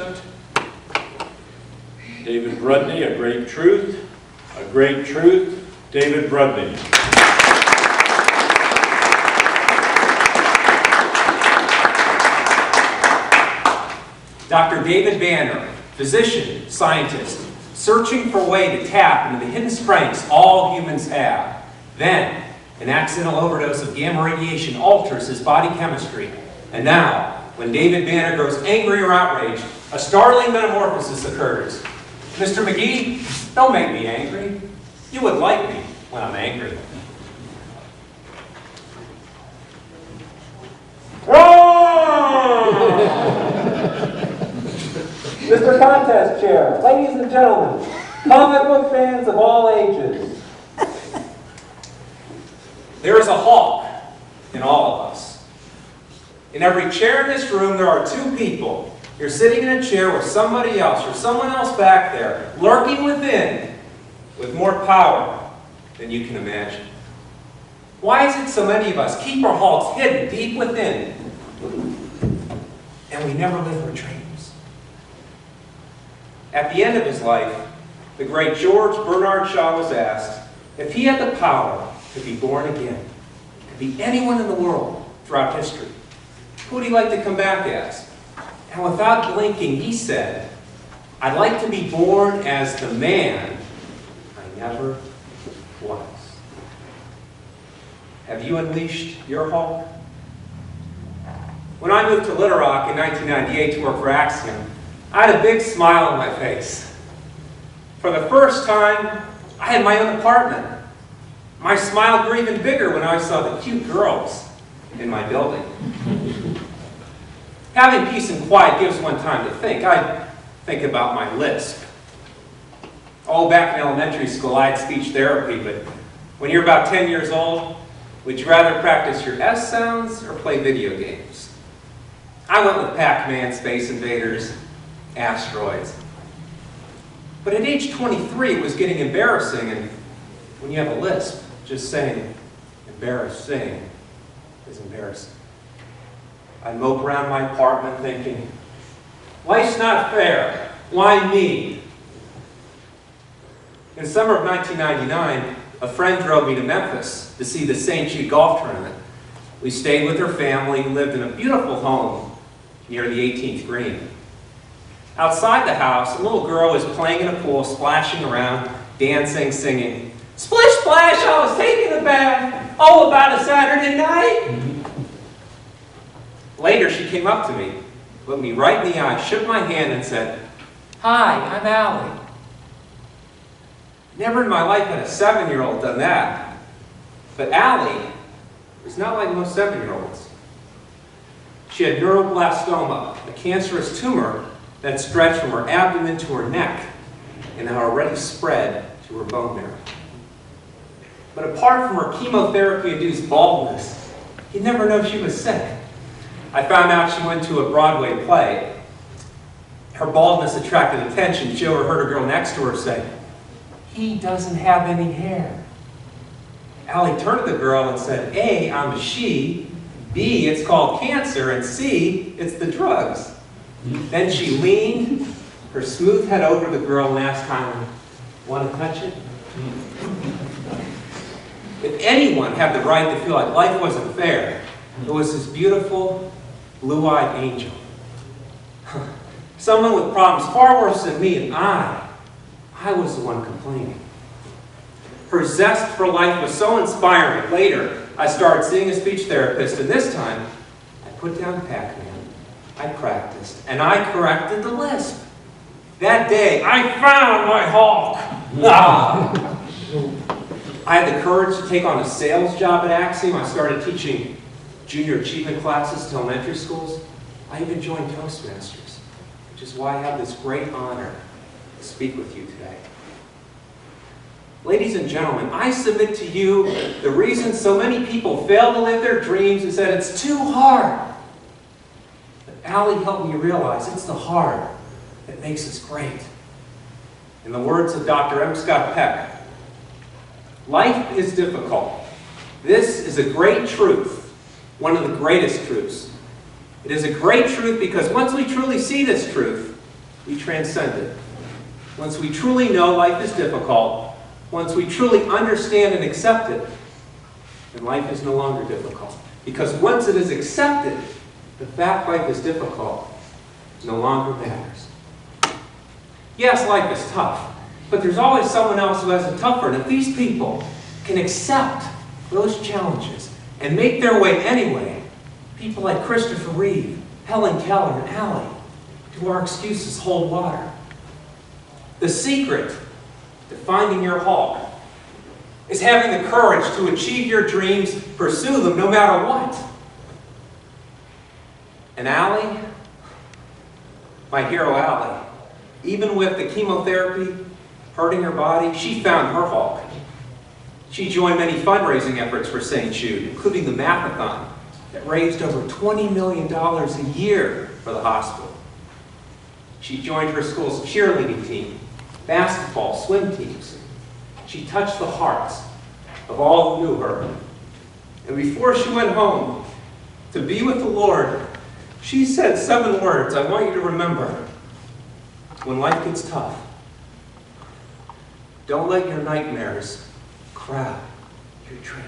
announcement. David Vrudny, A Great Truth. A Great Truth, David Vrudny. Dr. David Banner, physician, scientist, searching for a way to tap into the hidden strengths all humans have. Then, an accidental overdose of gamma radiation alters his body chemistry. And now, when David Banner grows angry or outraged, a startling metamorphosis occurs. Mr. McGee, don't make me angry. You would like me when I'm angry. Mr. Contest Chair, ladies and gentlemen, comic book fans of all ages. There is a Hulk in all of us. In every chair in this room, there are two people. You're sitting in a chair with somebody else, or someone else back there, lurking within, with more power than you can imagine. Why is it so many of us keep our Hulks hidden deep within, and we never live our dreams? At the end of his life, the great George Bernard Shaw was asked if he had the power to be born again, to be anyone in the world throughout history, who would he like to come back as? And without blinking, he said, I'd like to be born as the man I never was. Have you unleashed your Hulk? When I moved to Little Rock in 1998 to work for Axiom, I had a big smile on my face. For the first time, I had my own apartment. My smile grew even bigger when I saw the cute girls in my building. Having peace and quiet gives one time to think. I think about my lisp. Oh, back in elementary school, I had speech therapy, but when you're about 10 years old, would you rather practice your S sounds or play video games? I went with Pac-Man, Space Invaders, Asteroids. But at age 23, it was getting embarrassing, and when you have a lisp, just saying embarrassing is embarrassing. I'd mope around my apartment thinking, life's not fair. Why me? In summer of 1999, a friend drove me to Memphis to see the St. Jude golf tournament. We stayed with her family and lived in a beautiful home near the 18th green. Outside the house, a little girl was playing in a pool, splashing around, dancing, singing, splish splash, I was taking a bath. Oh, about a Saturday night. Later, she came up to me, looked me right in the eye, shook my hand, and said, hi, I'm Allie. Never in my life had a 7-year-old done that. But Allie was not like most 7-year-olds. She had neuroblastoma, a cancerous tumor that stretched from her abdomen to her neck and had already spread to her bone marrow. But apart from her chemotherapy-induced baldness, you'd never know she was sick. I found out she went to a Broadway play. Her baldness attracted attention. She overheard a girl next to her say, he doesn't have any hair. Allie turned to the girl and said, A, I'm a she, B, it's called cancer, and C, it's the drugs. Then she leaned her smooth head over the girl and asked kindly, want to touch it? If anyone had the right to feel like life wasn't fair, it was this beautiful, blue-eyed angel. Someone with problems far worse than me, and I was the one complaining. Her zest for life was so inspiring. Later, I started seeing a speech therapist, and this time, I put down Pac-Man, I practiced, and I corrected the lisp. That day, I found my Hulk. I had the courage to take on a sales job at Axiom. I started teaching junior achievement classes to elementary schools. I even joined Toastmasters, which is why I have this great honor to speak with you today. Ladies and gentlemen, I submit to you the reason so many people fail to live their dreams is that it's too hard. But Allie helped me realize it's the hard that makes us great. In the words of Dr. M. Scott Peck, life is difficult. This is a great truth, one of the greatest truths. It is a great truth because once we truly see this truth, we transcend it. Once we truly know life is difficult, once we truly understand and accept it, then life is no longer difficult. Because once it is accepted, the fact life is difficult no longer matters. Yes, life is tough, but there's always someone else who has it tougher. And if these people can accept those challenges and make their way anyway, people like Christopher Reeve, Helen Keller, and Allie, do our excuses hold water? The secret to finding your Hulk is having the courage to achieve your dreams, pursue them no matter what. And Allie, my hero Allie, even with the chemotherapy hurting her body, she found her Hulk. She joined many fundraising efforts for St. Jude, including the Math-a-thon that raised over $20 million a year for the hospital. She joined her school's cheerleading team, basketball, swim teams. She touched the hearts of all who knew her. And before she went home to be with the Lord, she said 7 words I want you to remember when life gets tough. Don't let your nightmares crowd your dreams.